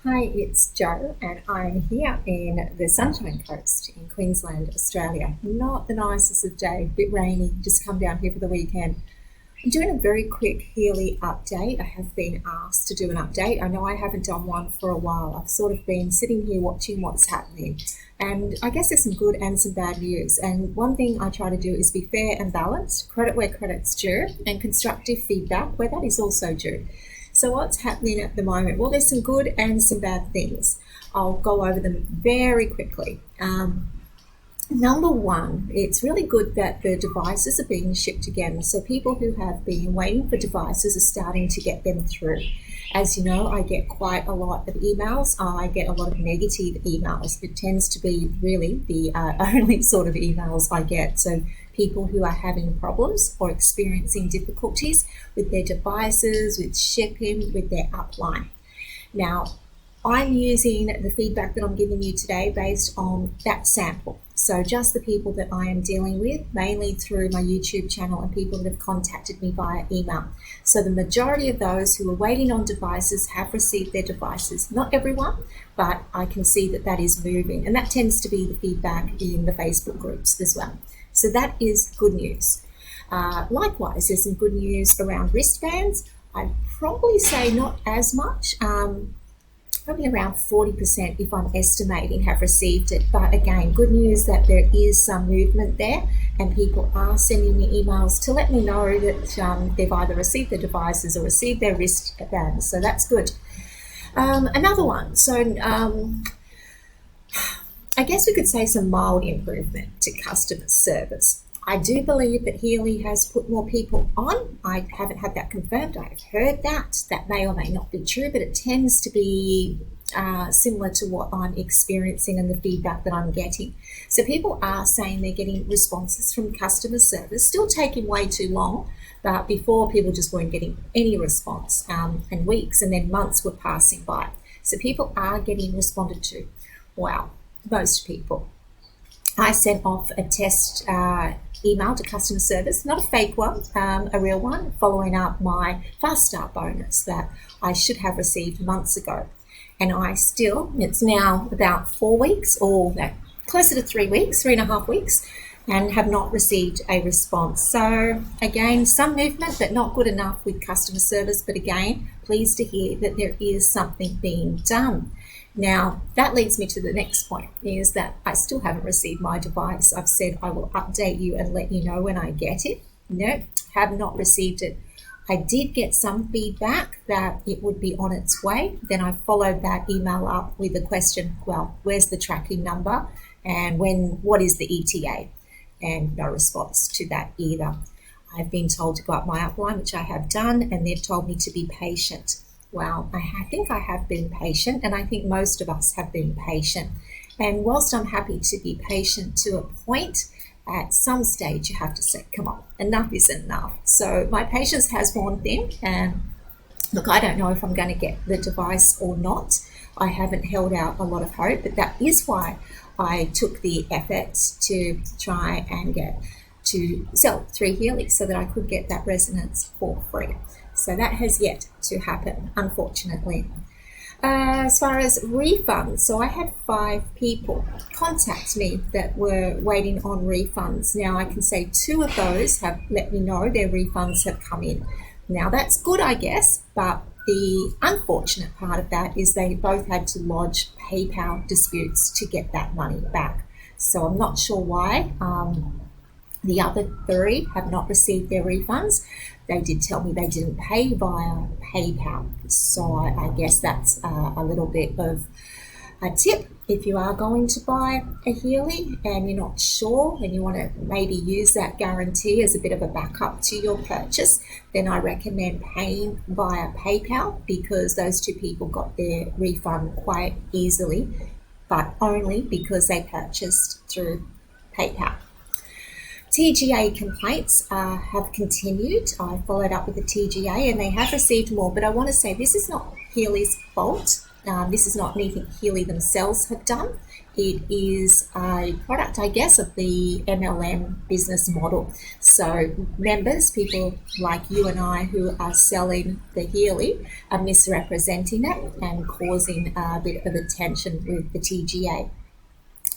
Hi, it's Jo, and I'm here in the Sunshine Coast in Queensland, Australia. Not the nicest of day, a bit rainy, just come down here for the weekend. I'm doing a very quick Healy update. I have been asked to do an update. I know I haven't done one for a while. I've sort of been sitting here watching what's happening. And I guess there's some good and some bad news. And one thing I try to do is be fair and balanced, credit where credit's due, and constructive feedback where that is also due. So what's happening at the moment? Well, there's some good and some bad things. I'll go over them very quickly. Number one, it's really good that the devices are being shipped again. So people who have been waiting for devices are starting to get them through. As you know, I get quite a lot of emails. I get a lot of negative emails. It tends to be really the only sort of emails I get. So people who are having problems or experiencing difficulties with their devices, with shipping, with their upline. Now, I'm using the feedback that I'm giving you today based on that sample. So just the people that I am dealing with, mainly through my YouTube channel and people that have contacted me via email. So the majority of those who are waiting on devices have received their devices. Not everyone, but I can see that that is moving. And that tends to be the feedback in the Facebook groups as well. So that is good news. Likewise, there's some good news around wristbands. I'd probably say not as much. Probably around 40% if I'm estimating have received it. But again, good news that there is some movement there and people are sending me emails to let me know that they've either received their devices or received their wristbands. So that's good. Another one. So I guess we could say some mild improvement to customer service. I do believe that Healy has put more people on. I haven't had that confirmed. I've heard that. That may or may not be true, but it tends to be similar to what I'm experiencing and the feedback that I'm getting. So people are saying they're getting responses from customer service, still taking way too long, but before people just weren't getting any response, and weeks and then months were passing by. So people are getting responded to. Wow, most people. I sent off a test email to customer service, not a fake one, a real one, following up my Fast Start bonus that I should have received months ago. And it's now about 4 weeks or closer to 3 weeks, 3.5 weeks, and have not received a response. So again, some movement, but not good enough with customer service. But again, pleased to hear that there is something being done. Now, that leads me to the next point, is that I still haven't received my device. I've said I will update you and let you know when I get it. No, have not received it. I did get some feedback that it would be on its way. Then I followed that email up with a question, well, where's the tracking number and what is the ETA? And no response to that either. I've been told to go up my upline, which I have done, and they've told me to be patient. Well, I think I have been patient, and I think most of us have been patient. And whilst I'm happy to be patient to a point, at some stage you have to say, come on, enough is enough. So my patience has worn thin, and look, I don't know if I'm going to get the device or not. I haven't held out a lot of hope, but that is why I took the effort to try and get to sell 3 Healy so that I could get that resonance for free. So that has yet to happen, unfortunately. As far as refunds, so I had 5 people contact me that were waiting on refunds. Now I can say 2 of those have let me know their refunds have come in. Now that's good, I guess, but the unfortunate part of that is they both had to lodge PayPal disputes to get that money back. So I'm not sure why. The other 3 have not received their refunds. They did tell me they didn't pay via PayPal. So I guess that's a little bit of a tip. If you are going to buy a Healy and you're not sure and you want to maybe use that guarantee as a bit of a backup to your purchase, then I recommend paying via PayPal, because those 2 people got their refund quite easily, but only because they purchased through PayPal. TGA complaints have continued. I followed up with the TGA and they have received more, but I want to say this is not Healy's fault. This is not anything Healy themselves have done. It is a product, I guess, of the MLM business model. So members, people like you and I who are selling the Healy, are misrepresenting it and causing a bit of attention with the TGA.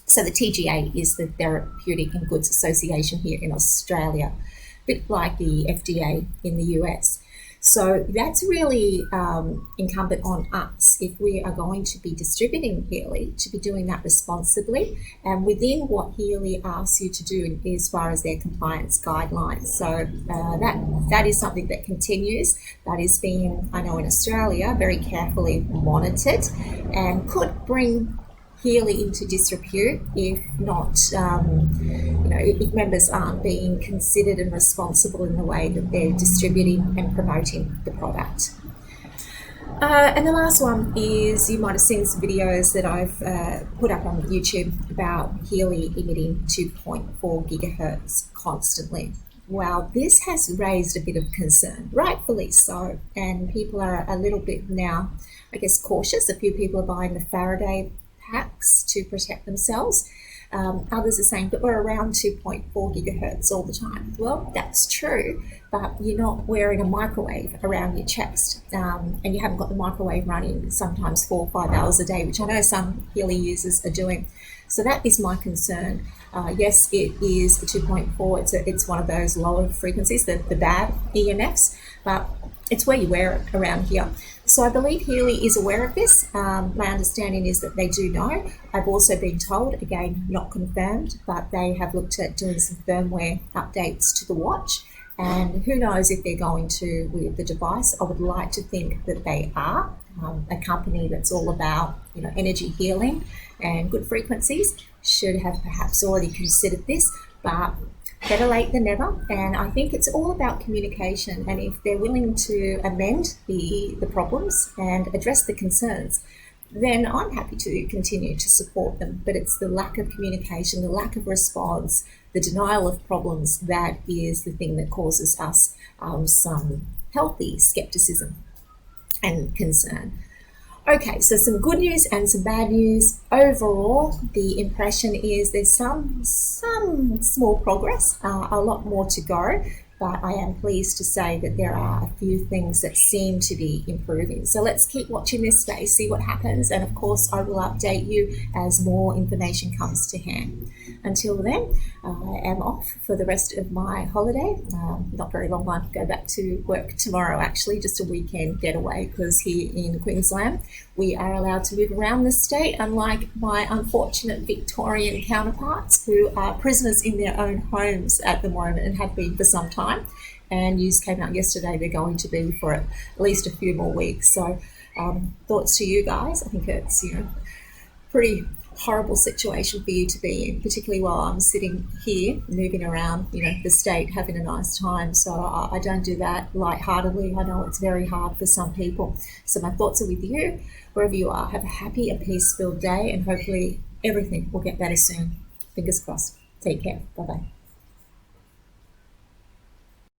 So the TGA is the Therapeutic and Goods Association here in Australia, a bit like the FDA in the US. So that's really incumbent on us, if we are going to be distributing Healy, to be doing that responsibly and within what Healy asks you to do as far as their compliance guidelines. So that is something that continues. That is being, I know in Australia, very carefully monitored and could bring Healy into disrepute if not, if members aren't being considered and responsible in the way that they're distributing and promoting the product. And the last one is, you might have seen some videos that I've put up on YouTube about Healy emitting 2.4 gigahertz constantly. Well, this has raised a bit of concern, rightfully so, and people are a little bit now, I guess, cautious. A few people are buying the Faraday packs to protect themselves. Others are saying that we're around 2.4 gigahertz all the time. Well, that's true, but you're not wearing a microwave around your chest, and you haven't got the microwave running sometimes 4 or 5 hours a day, which I know some Healy users are doing. So that is my concern. Yes, it is 2.4. It's one of those lower frequencies, the bad EMFs, but it's where you wear it around here. So I believe Healy is aware of this. My understanding is that they do know. I've also been told, again, not confirmed, but they have looked at doing some firmware updates to the watch. And who knows if they're going to with the device. I would like to think that they are. A company that's all about energy healing and good frequencies should have perhaps already considered this, but better late than never. And I think it's all about communication, and if they're willing to amend the problems and address the concerns, then I'm happy to continue to support them. But it's the lack of communication, the lack of response, the denial of problems that is the thing that causes us some healthy skepticism and concern. Okay, so some good news and some bad news. Overall, the impression is there's some small progress, a lot more to go, but I am pleased to say that there are a few things that seem to be improving. So let's keep watching this space, see what happens, and of course I will update you as more information comes to hand. Until then, I am off for the rest of my holiday. Not very long one, go back to work tomorrow actually, just a weekend getaway, because here in Queensland we are allowed to move around the state, unlike my unfortunate Victorian counterparts who are prisoners in their own homes at the moment and have been for some time. And news came out yesterday they're going to be for at least a few more weeks. So thoughts to you guys. I think it's pretty horrible situation for you to be in, particularly while I'm sitting here moving around the state having a nice time. So I don't do that lightheartedly. I know it's very hard for some people. So my thoughts are with you wherever you are. Have a happy and peace-filled day, and hopefully everything will get better soon. Fingers crossed. Take care. Bye-bye.